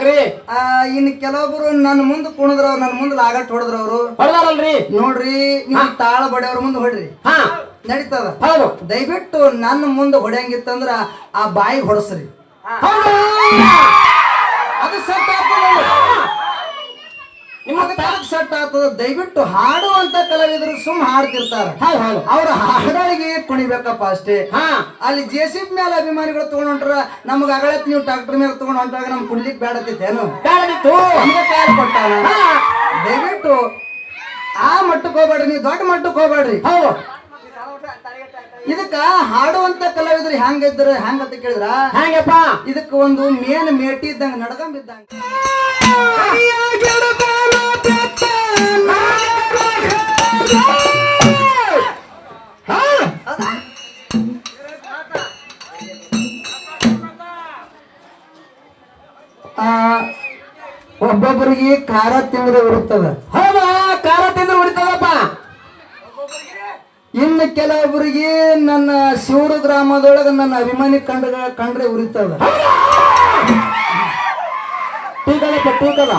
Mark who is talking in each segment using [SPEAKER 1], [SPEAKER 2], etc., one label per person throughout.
[SPEAKER 1] ಯಾಕ್ರಿ
[SPEAKER 2] ಇನ್ನು ಕೆಲವೊಬ್ರು ನನ್ನ ಮುಂದೆ ಕುಣಿದ್ರ ಅವ್ರು ನನ್ನ ಮುಂದೆ ಲಾಗಟ್ ಹೊಡೆದ್ರ ಅವರು
[SPEAKER 1] ಹೊಡೆದಾರಲ್ರಿ
[SPEAKER 2] ನೋಡ್ರಿ ನೀವು ತಾಳ ಬಡಿಯವ್ರ ಮುಂದೆ ಹೊಡ್ರಿ
[SPEAKER 1] ಹಾ
[SPEAKER 2] ನಡೀತದ
[SPEAKER 1] ಹೌದು
[SPEAKER 2] ದಯವಿಟ್ಟು ನನ್ನ ಮುಂದೆ ಹೊಡೆಯಂಗಿತ್ತಂದ್ರ ಆ ಬಾಯಿಗೆ ಹೊಡಸ್ರಿ ಅದು ಸೆಟ್ ಆಗ್ತದ ನಿಮಗೆ ಸೆಟ್ ಆಗ್ತದ ದಯವಿಟ್ಟು ಹಾಡುವಂತ ಕಲಾವಿದರು ಸುಮ್ ಹಾಡ್ತಿರ್ತಾರ ಅವ್ರ ಹಾಡಗಳಿಗೆ ಕುಣಿಬೇಕಪ್ಪ ಅಷ್ಟೇ ಅಲ್ಲಿ JCB ಮೇಲೆ ಅಭಿಮಾನಿಗಳು ತಗೊಂಡ್ ಹೊಂಟ್ರ ನಮ್ಗ ಅಗಳತ್ ನೀವು ಟ್ರಾಕ್ಟರ್ ಮೇಲೆ ತಗೊಂಡ್ ಹೊಂಟಾಗ ನಮ್ ಕುಣ್ಲಿಕ್ ಬೇಡತಿತ್ತೇನು ಕೊಟ್ಟಾನ ದಯವಿಟ್ಟು ಆ ಮಟ್ಟಕ್ಕೆ ಹೋಗ್ಬೇಡ್ರಿ ನೀವು ದೊಡ್ಡ ಮಟ್ಟಕ್ಕೆ ಹೋಗ್ಬೇಡ್ರಿ ಇದಕ್ಕ ಹಾಡುವಂತ ಕಲಾವಿದ್ರು ಹೆಂಗಿದ್ರ ಹೆಂಗಂತ ಕೇಳಿದ್ರ
[SPEAKER 1] ಹೆಂಗಪ್ಪ
[SPEAKER 2] ಇದಕ್ಕ ಒಂದು ಮೇನ್ ಮೇಟಿ ಇದ್ದಂಗ ನಡ್ಕೊಂಬಿದ್ದಂಗ ಒಬ್ಬೊಬ್ಬರಿಗೆ ಖಾರ ತಿಂದ್ರೆ ಉರುತ್ತದ
[SPEAKER 1] ಹೌದಾ ಖಾರ ತಿಂದ್ರೆ ಉರಿತದಪ್ಪ
[SPEAKER 2] ಇನ್ನು ಕೆಲವೊಬ್ಬರಿಗೆ ನನ್ನ ಶಿವೂರು ಗ್ರಾಮದೊಳಗ ನನ್ನ ಅಭಿಮಾನಿ ಕಂಡ್ರೆ ಉರಿತದ
[SPEAKER 1] ಟೀಕದಪ್ಪ ಟೀಕದ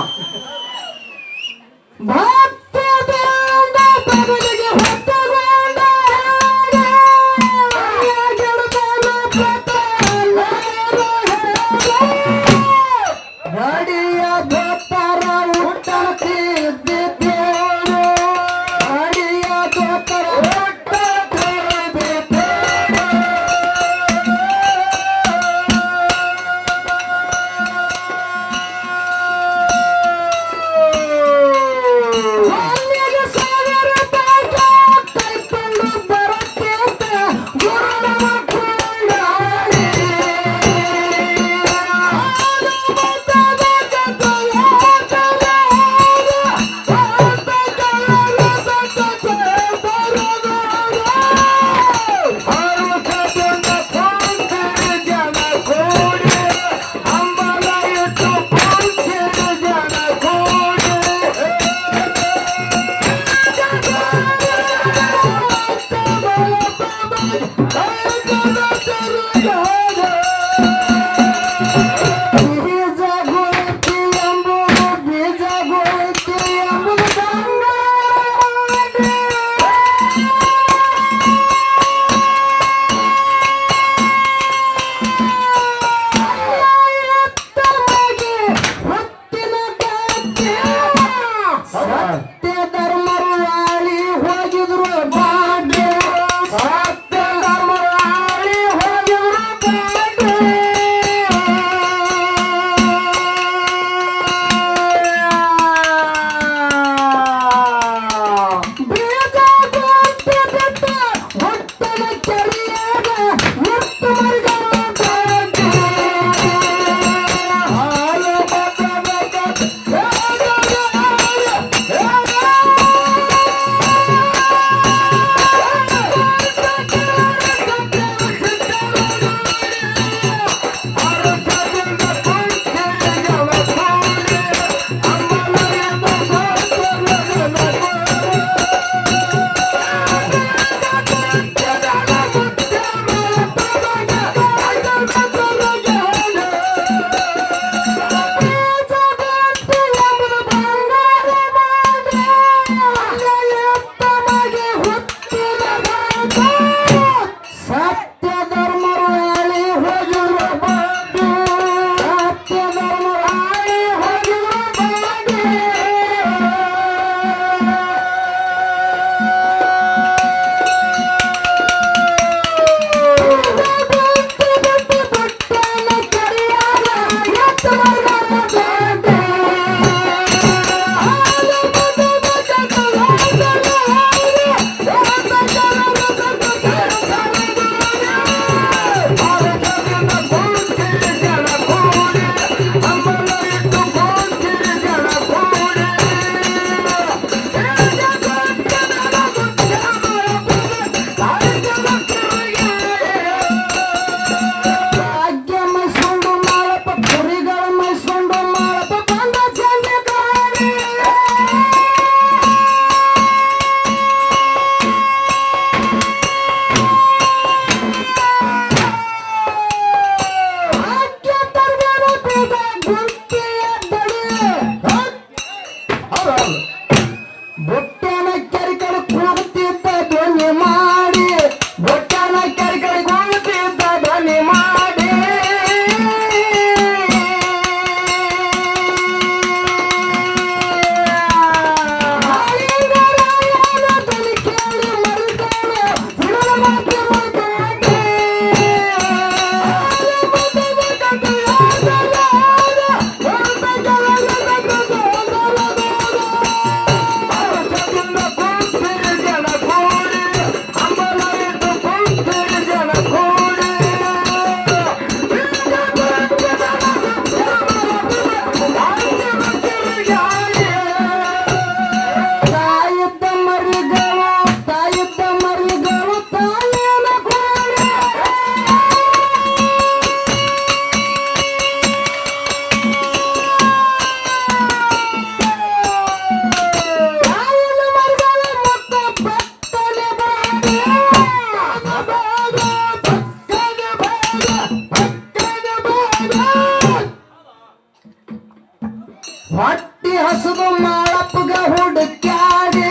[SPEAKER 2] ಹೊಟ್ಟಿ ಹಸುದು ಮಾಳಪ್ಪಗ ಹುಡುಕ್ಯಾಡಿ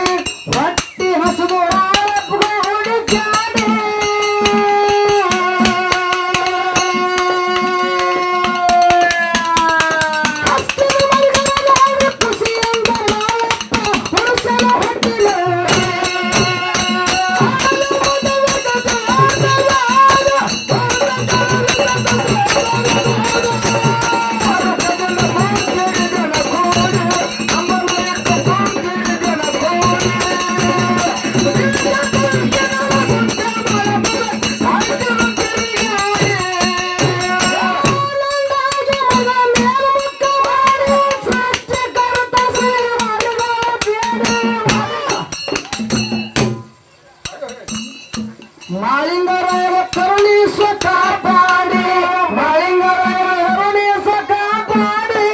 [SPEAKER 2] ಹೊಟ್ಟಿ ಹಸುದು ಮಾಳಪ್ಪಗ ಹುಡುಕ್ಯಾಡಿ ಖುಷಿಯಿಂದ ಮಾಳಪ್ಪ ಹುಡುಸಲ ಹೊಟ್ಟಿಲ ಮಾಳಿಂಗರಾಯರ ಕರುಣಿಸುವ ಕಾಪಾಡಿ ಮಾಳಿಂಗರಾಯರ ಕರುಣಿಸುವ ಕಾಪಾಡಿ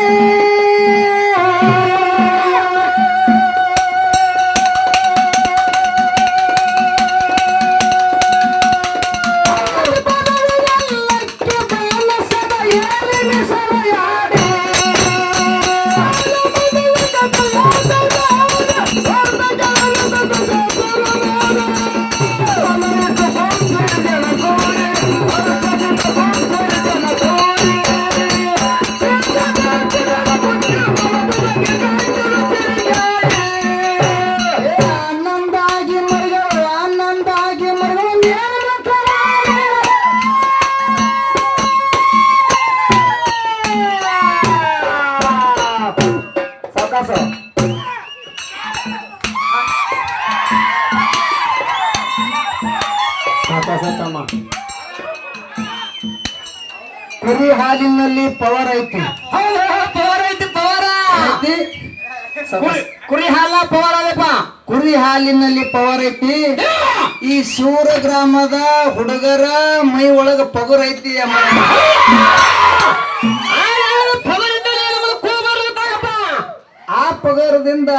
[SPEAKER 2] ಆನಂದಾಗಿ ಮರಿಗಳು ಆನಂದಾಗಿ ಮರಿಗಳು ಸಾವಕಾಶ
[SPEAKER 1] ತಮ್ಮ
[SPEAKER 2] ಕುರಿ ಹಾಲಿನಲ್ಲಿ ಪವರ್ ಐತಿ
[SPEAKER 1] ಪವರ್ ಐತಿ ಪವರ
[SPEAKER 2] ಐತಿ
[SPEAKER 1] ಕುರಿ ಹಾಲ ಪವರ್ ಅದಪ್ಪ
[SPEAKER 2] ಕುರಿ ಹಾಲಿನಲ್ಲಿ ಪವರ್ ಐತಿ ಈ ಶಿವರ ಗ್ರಾಮದ ಹುಡುಗರ ಮೈ ಒಳಗ ಪಗುರ್ ಐತಿ ಆ ಪಗರದಿಂದ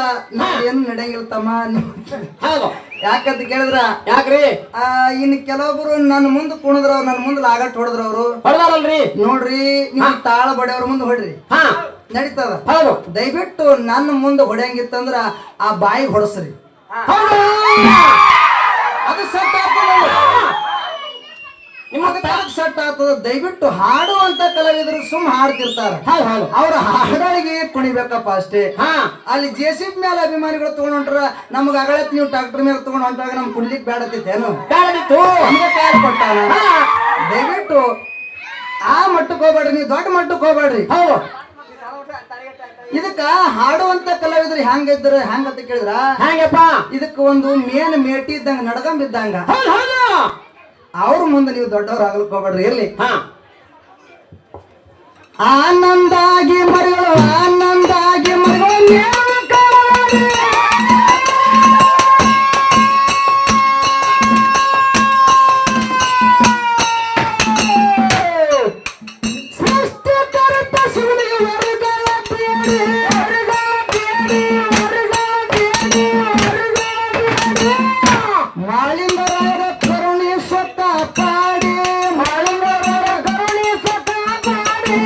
[SPEAKER 2] ಏನ್ ನಡೆಯಂಗಿಲ್ಲ ತಮ್ಮ
[SPEAKER 1] ಹೌದು
[SPEAKER 2] ಯಾಕಂತ ಕೇಳಿದ್ರ
[SPEAKER 1] ಯಾಕ್ರಿ
[SPEAKER 2] ಇನ್ ಕೆಲವೊಬ್ರು ನನ್ನ ಮುಂದೆ ಕುಣಿದ್ರ ಅವ್ರು ನನ್ನ ಮುಂದೆ ಲಾಗಟ್ ಹೊಡೆದ್ರ ಅವರು
[SPEAKER 1] ಹೊಡೆದಾರಲ್ರಿ
[SPEAKER 2] ನೋಡ್ರಿ ನೀವು ತಾಳ ಬಡಿಯವ್ರ ಮುಂದೆ ಹೊಡ್ರಿ
[SPEAKER 1] ಹಾ
[SPEAKER 2] ನಡೀತದ
[SPEAKER 1] ಹೌದು
[SPEAKER 2] ದಯವಿಟ್ಟು ನನ್ನ ಮುಂದೆ ಹೊಡೆಯಂಗಿತ್ತಂದ್ರ ಆ ಬಾಯಿಗೆ ಹೊಡಸ್ರಿ
[SPEAKER 1] ಹೌದು
[SPEAKER 2] ಅದು ಸೆಟ್ ಆಗ್ತದ ನಿಮಗೆ ಸೆಟ್ ಆಗ್ತದ ದಯವಿಟ್ಟು ಹಾಡುವಂತ ಕಲಾವಿದರು ಸುಮ್ ಹಾಡ್ತಿರ್ತಾರ
[SPEAKER 1] ಹೌದು ಹೌದು
[SPEAKER 2] ಅವ್ರ ಹಾಡಗಳಿಗೆ ಕುಣಿಬೇಕಪ್ಪ ಅಷ್ಟೇ
[SPEAKER 1] ಹಾ
[SPEAKER 2] ಅಲ್ಲಿ ಜೆಸಿಬಿ ಮೇಲೆ ಅಭಿಮಾನಿಗಳು ತಗೊಂಡ್ ಹೊಂಟ್ರ ನಮ್ಗ ಅಗಳತ್ ನೀವು ಟ್ರಾಕ್ಟರ್ ಮೇಲೆ ತಗೊಂಡ್ ಹೊಂಟಾಗ ನಮ್ ಕುಡ್ಲಿಕ್ ಬೇಡತಿತ್ತೇನು
[SPEAKER 1] ಬೇಡದಿತ್ತು
[SPEAKER 2] ನಮ್ಗೆ ಕಾಲ ಕೊಟ್ಟಾನ ದಯವಿಟ್ಟು ಆ ಮಟ್ಟಕ್ಕೆ ಹೋಗ್ಬೇಡ್ರಿ ನೀವು ದೊಡ್ಡ ಮಟ್ಟಕ್ಕೆ ಹೋಗ್ಬೇಡ್ರಿ
[SPEAKER 1] ಹೌದು
[SPEAKER 2] ಇದಕ್ಕ ಹಾಡುವಂತ ಕಲಾವಿದ್ರು ಹೆಂಗಿದ್ರ ಹೆಂಗಂತ ಕೇಳಿದ್ರ
[SPEAKER 1] ಹೆಂಗಪ್ಪ
[SPEAKER 2] ಇದಕ್ಕ ಒಂದು ಮೇನ್ ಮೇಟಿ ಇದ್ದಂಗ ನಡ್ಗಂಬಿದ್ದಂಗ
[SPEAKER 1] ಹೌದು ಹೌದು
[SPEAKER 2] ಅವ್ರ ಮುಂದೆ ನೀವು ದೊಡ್ಡವ್ರು ಆಗ್ಲಿಕ್ಕೆ ಹೋಗ್ಬೇಡ್ರಿ ಇರ್ಲಿ
[SPEAKER 1] ಹಾ
[SPEAKER 2] ಆನಂದಾಗಿ ಮರಿಗಳು ಆನಂದಾಗಿ ಮರಿಗಳು ಸೃಷ್ಟಿಕರ್ತ ಶಿವನಿಗೆ ವರಗಳ ಬೇಡಿ ಮಾಳಿಂಗರಾಯರ ಕರುಣೆ ಸ್ವತ ಪಾಡಿ ಮಾಳಿಂಗರಾಯರ ಕರುಣೆ ಸ್ವತ ಪಾಡಿ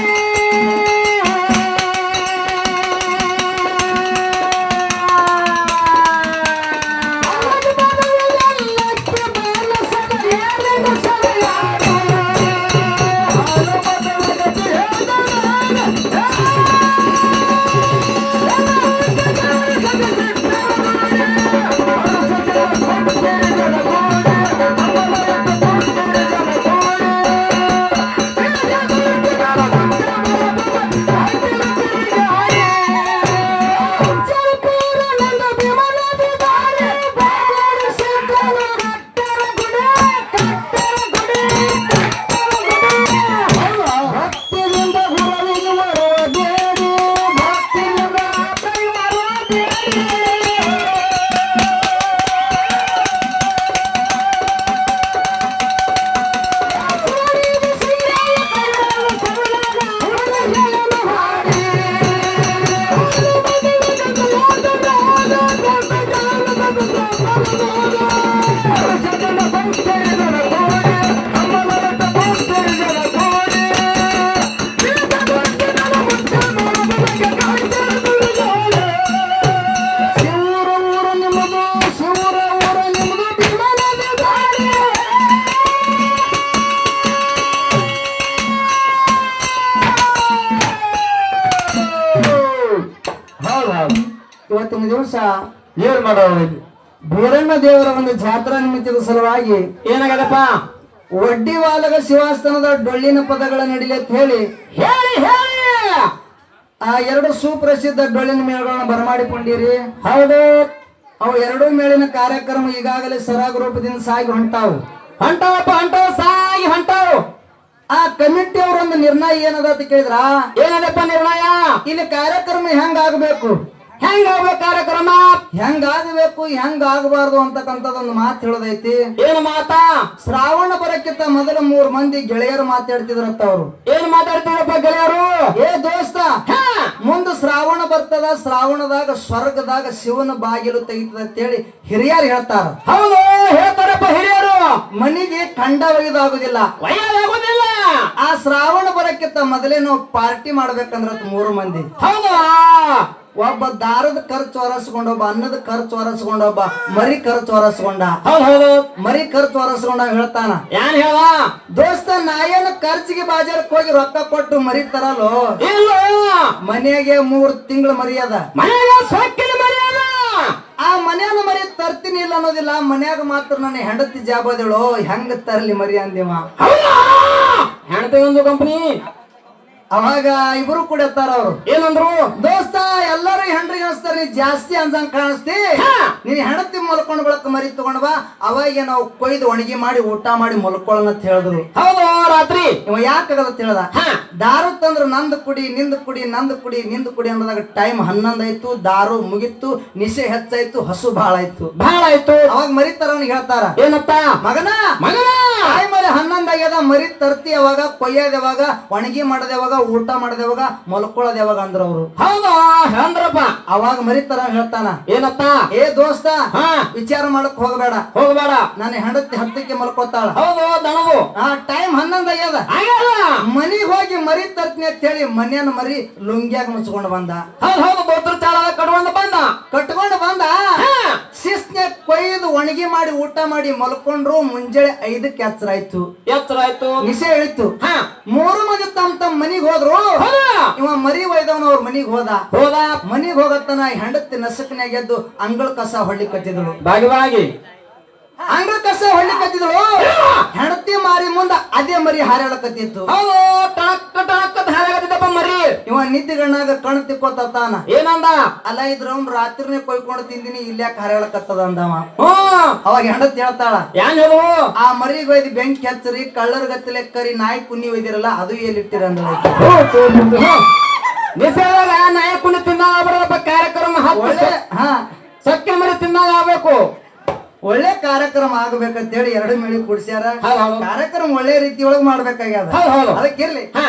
[SPEAKER 1] ಹೌದು ಹೌದು.
[SPEAKER 2] ಇವತ್ತಿನ ದಿವಸ
[SPEAKER 1] ಏನ್ ಮಾಡೋದು?
[SPEAKER 2] ಬೀರಣ್ಣ ದೇವರ ಒಂದು ಜಾತ್ರಾ ನಿಮಿತ್ತದ ಸಲುವಾಗಿ
[SPEAKER 1] ಏನಾಗದಪ್ಪ?
[SPEAKER 2] ಒಡ್ಡಿವಾಲಗ ಶಿವಾಸ್ತನದ ಡೊಳ್ಳಿನ ಪದಗಳ ನಡಿಲಿ ಅಂತ ಹೇಳಿ
[SPEAKER 1] ಹೇಳಿ ಹೇಳಿ.
[SPEAKER 2] ಆ ಎರಡು ಸುಪ್ರಸಿದ್ಧ ಡೊಳ್ಳಿನ ಮೇಳಗಳನ್ನ ಬರಮಾಡಿಕೊಂಡಿರಿ.
[SPEAKER 1] ಹೌದು.
[SPEAKER 2] ಅವು ಎರಡೂ ಮೇಳಿನ ಕಾರ್ಯಕ್ರಮ ಈಗಾಗಲೇ ಸರಾಗ ರೂಪದಿಂದ ಸಾಗಿ ಹೊಂಟಾವು.
[SPEAKER 1] ಹೊಂಟಾವಪ್ಪ, ಹೊಂಟಾವ, ಸಾಗಿ ಹೊಂಟಾವು.
[SPEAKER 2] ಆ ಕಮಿಟಿ ಅವರ ಒಂದು ನಿರ್ಣಯ ಏನದ ಅಂತ ಕೇಳಿದ್ರ,
[SPEAKER 1] ಏನದಪ್ಪ ನಿರ್ಣಯ?
[SPEAKER 2] ಇಲ್ಲಿ ಕಾರ್ಯಕ್ರಮ ಹೆಂಗ ಆಗ್ಬೇಕು,
[SPEAKER 1] ಹೆಂಗಾಗ್ಬೇಕು ಕಾರ್ಯಕ್ರಮ,
[SPEAKER 2] ಹೆಂಗಾಗಬೇಕು ಹೆಂಗಾಗಬಾರ್ದು ಅಂತಕ್ಕಂಥದ್ದೊಂದು ಮಾತು ಹೇಳೋದೈತಿ.
[SPEAKER 1] ಏನು ಮಾತಾ?
[SPEAKER 2] ಶ್ರಾವಣ ಬರಕ್ಕಿಂತ ಮೊದಲ 3 ಮಂದಿ ಗೆಳೆಯರು ಮಾತಾಡ್ತಿದ್ರಂತ ಅವ್ರು.
[SPEAKER 1] ಏನ್ ಮಾತಾಡ್ತೀರಪ್ಪ ಗೆಳೆಯರು?
[SPEAKER 2] ಏ ದೋಸ್ತ, ಮುಂದ ಶ್ರಾವಣ ಬರ್ತದ, ಶ್ರಾವಣದಾಗ ಸ್ವರ್ಗದಾಗ ಶಿವನ ಬಾಗಿಲು ತೆಗಿತದ ಅಂತೇಳಿ ಹಿರಿಯರು ಹೇಳ್ತಾರ.
[SPEAKER 1] ಹೌದು, ಹೇಳ್ತಾರಪ್ಪ ಹಿರಿಯರು.
[SPEAKER 2] ಮನಿಗೆ ಖಂಡ ಒಯ್ದಾಗುದಿಲ್ಲ,
[SPEAKER 1] ಒಯ್ಯೋದಾಗುದಿಲ್ಲ.
[SPEAKER 2] ಆ ಶ್ರಾವಣ ಬರಕ್ಕಿಂತ ಮೊದಲೇ ನಾವು ಪಾರ್ಟಿ ಮಾಡ್ಬೇಕಂದ್ರ 3 ಮಂದಿ.
[SPEAKER 1] ಹೌದು.
[SPEAKER 2] ಒಬ್ಬ ದಾರದ ಖರ್ಚು ಹೊರಸ್ಕೊಂಡ, ಒಬ್ಬ ಅನ್ನದ ಖರ್ಚು ಹೊರಸ್ಕೊಂಡ, ಒಬ್ಬ ಮರಿ ಖರ್ಚು ಹೊರಸ್ಕೊಂಡ.
[SPEAKER 1] ಹೌದು ಹೌದು.
[SPEAKER 2] ಮರಿ ಖರ್ಚು ಹೊರಸ್ಕೊಂಡ ಹೇಳ್ತಾನ,
[SPEAKER 1] ಏನ್ ಹೇಳ
[SPEAKER 2] ದೋಸ್ತ ನಾಯೇನ ಖರ್ಚಿಗೆ ಬಾಜಾರಕ್ಕೆ ಹೋಗಿ ರೊಕ್ಕ ಕೊಟ್ಟು ಮರಿ ತರಲು
[SPEAKER 1] ಇಲ್ಲ.
[SPEAKER 2] ಮನೆಯಾಗೆ 3 ತಿಂಗಳ ಮರಿ ಅದ,
[SPEAKER 1] ಮನೆಯಾಗ ಸೊಕ್ಕಿನ ಮರಿ ಅದ.
[SPEAKER 2] ಆ ಮನ್ಯಾನ ಮರಿ ತರ್ತೀನಿ ಇಲ್ಲ ಅನ್ನೋದಿಲ್ಲ, ಮನ್ಯಾಗ ಮಾತ್ರ ನನ್ನ ಹೆಂಡತಿ ಜಾಬದಳು, ಹೆಂಗ ತರ್ಲಿ ಮರಿ ಅಂದಿವ.
[SPEAKER 1] ಹೆಣ್ತಿ ಒಂದು ಕಂಪನಿ.
[SPEAKER 2] ಅವಾಗ ಇಬ್ರು ಕೂಡ ಎತ್ತಾರ ಅವ್ರು.
[SPEAKER 1] ಏನಂದ್ರು?
[SPEAKER 2] ದೋಸ್ತ ಎಲ್ಲರೂ ಹೆಂಡ್ರಿಗೆ ಅನ್ಸ್ತಾರ, ನೀ ಜಾಸ್ತಿ ಅನ್ಸಂಗ್ ಕಾಣಿಸ್ತಿ, ನೀನ್ ಹೆಂಡತಿ ಮಲ್ಕೊಂಡ್ ಬಳಕ ಮರಿ ತಗೊಂಡ್ ಬಾ, ಅವಾಗ ನಾವು ಕೊಯ್ದು ಒಣಗಿ ಮಾಡಿ ಊಟ ಮಾಡಿ ಮಲ್ಕೊಳ್ಳೋಣ ಅಂತ ಹೇಳಿದ್ರು.
[SPEAKER 1] ಹೌದು. ರಾತ್ರಿ
[SPEAKER 2] ಇವ ಯಾಕಾಗದ ಹೇಳ್ದ, ದಾರು ತಂದ್ರ ನಂದು ಕುಡಿ ನಿಂದು ಕುಡಿ ನಂದು ಕುಡಿ ನಿಂದು ಕುಡಿ ಅನ್ನೋದಾಗ ಟೈಮ್ 11 ಆಯ್ತು, ದಾರು ಮುಗಿತ್ತು, ನಿಶೆ ಹೆಚ್ಚಾಯ್ತು, ಹಸು ಬಹಳ ಆಯ್ತು.
[SPEAKER 1] ಬಹಳ ಆಯ್ತು.
[SPEAKER 2] ಅವಾಗ ಮರಿತಾರ ಅವ್ನಿಗೆ ಹೇಳ್ತಾರ,
[SPEAKER 1] ಏನಪ್ಪ?
[SPEAKER 2] ಮಗನ
[SPEAKER 1] ಮಗನ
[SPEAKER 2] ಟೈಮ್ ಅಲ್ಲಿ 11 ಆಗ್ಯದ, ಮರಿ ತರ್ತಿ ಯಾವಾಗ, ಕೊಯ್ಯದ ಯಾವಾಗ, ಒಣಗಿ ಮಾಡದ ಯಾವಾಗ, ಊಟ ಮಾಡದ ಯಾವಾಗ, ಮಲ್ಕೊಳ್ಳೋದ್ ಯಾವಾಗ ಅಂದ್ರ ಅವ್ರು.
[SPEAKER 1] ಹೌದು ಅಂದ್ರಪ್ಪ.
[SPEAKER 2] ಅವಾಗ ಮರಿತಾರ ಹೇಳ್ತಾನ,
[SPEAKER 1] ಏನಪ್ಪ?
[SPEAKER 2] ಏ ದೋಸ್ತ,
[SPEAKER 1] ಹಾ,
[SPEAKER 2] ವಿಚಾರ ಮಾಡಕ್ ಹೋಗಬೇಡ,
[SPEAKER 1] ಹೋಗಬೇಡ,
[SPEAKER 2] ನನ್ನ ಹೆಂಡತಿ 10ಕ್ಕೆ ಮಲ್ಕೋತಾಳ.
[SPEAKER 1] ಹೌದು ದಣವು.
[SPEAKER 2] ಆ ಟೈಮ್ 11 ಆಗ್ಯದ, ಮನಿಗ್ ಹೋಗಿ ಮರಿ ತರ್ತೀನಿ ಅಂತ ಹೇಳಿ ಮನ್ಯಾನ ಮರಿ ಲುಂಗ್ಯಾಗ ಮುಚ್ಕೊಂಡ್ ಬಂದ.
[SPEAKER 1] ಹೌದು ಹೌದು. ದೋತ್ರ ಚಾಲ ಕಟ್ಕೊಂಡು ಬಂದ,
[SPEAKER 2] ಕಟ್ಕೊಂಡು ಬಂದ. ಶಿಸ್ನ್ಯಾಗ ಕೊಯ್ದು ಒಣಗಿ ಮಾಡಿ ಊಟ ಮಾಡಿ ಮಲ್ಕೊಂಡ್ರು. ಮುಂಜಾನೆ 5ಕ್ಕೆ ಎಚ್ಚರ ಆಯ್ತು,
[SPEAKER 1] ಎತ್ತರ ಆಯ್ತು,
[SPEAKER 2] ನಿಶೆ ಇಳಿತು.
[SPEAKER 1] ಹಾ,
[SPEAKER 2] 3 ಮಂದಿ ತಮ್ಮ ಮನಿಗ್ ಹೋದ್ರು. ಇವ ಮರಿ ಒಯ್ದವನ ಅವ್ರ ಮನಿಗ್ ಹೋದ. ಮನಿಗ್ ಹೋಗತ್ತನ ಹೆಂಡತಿ ನಸಕನ್ಯಾಗ ಎದ್ದು ಅಂಗಳ ಕಸ ಹೊಳ್ಳಿ ಕತ್ತಿದಳು.
[SPEAKER 1] ಭಾಗವಾಗಿ
[SPEAKER 2] ಅಂಗಳ ಕಸ ಹೊಳ್ಳಿ ಕತ್ತಿದಳು. ಹೆಂಡತಿ ಮಾರಿ ಮುಂದ ಅದೇ ಮರಿ ಹಾರಾಡಕತ್ತಿತ್ತು.
[SPEAKER 1] ಹೌದು. ಟಣಕ್ ಟಣಕ್ ಹಾರಾಗತ್ತಿದ್ದಪ್ಪ ಮರಿ.
[SPEAKER 2] ಇವ ನಿದ್ದಿಗಣ್ಣಾಗ ಕಣ್ ತಿಕ್ಕೋತಾನ.
[SPEAKER 1] ಏನಂದ?
[SPEAKER 2] ಅಲ್ಲ ಇದ್ರವ್ನ ರಾತ್ರಿನೇ ಕೊಯ್ಕೊಂಡು ತಿಂದಿನಿ, ಇಲ್ಯಾಕ ಹಾರಾಡಕತ್ತದ ಅಂದವ.
[SPEAKER 1] ಹ್ಮ್.
[SPEAKER 2] ಅವಾಗ ಹೆಂಡತಿ ಹೇಳ್ತಾಳ,
[SPEAKER 1] ಏನ್ ಹೇಳು?
[SPEAKER 2] ಆ ಮರಿಗೆ ಒಯ್ದು ಬೆಂಕಿ ಹಚ್ಚರಿ, ಕಳ್ಳರ ಗತ್ತಲೆ ಕರಿ ನಾಯಿ ಕುನ್ನಿ ಒಯ್ದಿರಲ್ಲ ಅದು ಎಲ್ಲಿಟ್ಟಿರ ಅಂದ.
[SPEAKER 1] ನಿಸರ್ಗ ನಾಯ ಕುಣಿ ತಿನ್ನಾಗ ಬರೋದಪ್ಪ ಕಾರ್ಯಕ್ರಮ.
[SPEAKER 2] ಹಾ,
[SPEAKER 1] ಸಕ್ಕೆ ಮರಿ ತಿನ್ನಾಗ ಆಗ್ಬೇಕು.
[SPEAKER 2] ಒಳ್ಳೆ ಕಾರ್ಯಕ್ರಮ ಆಗ್ಬೇಕಂತೇಳಿ 2 ಮೇಳಿ ಕುಡ್ಸ್ಯಾರ.
[SPEAKER 1] ಹೌದು ಹೌದು.
[SPEAKER 2] ಕಾರ್ಯಕ್ರಮ ಒಳ್ಳೆ ರೀತಿ ಒಳಗ್ ಮಾಡ್ಬೇಕಾಗ್ಯದ.
[SPEAKER 1] ಹೌದು ಹೌದು.
[SPEAKER 2] ಅದಕ್ಕಿರ್ಲಿ.
[SPEAKER 1] ಹಾ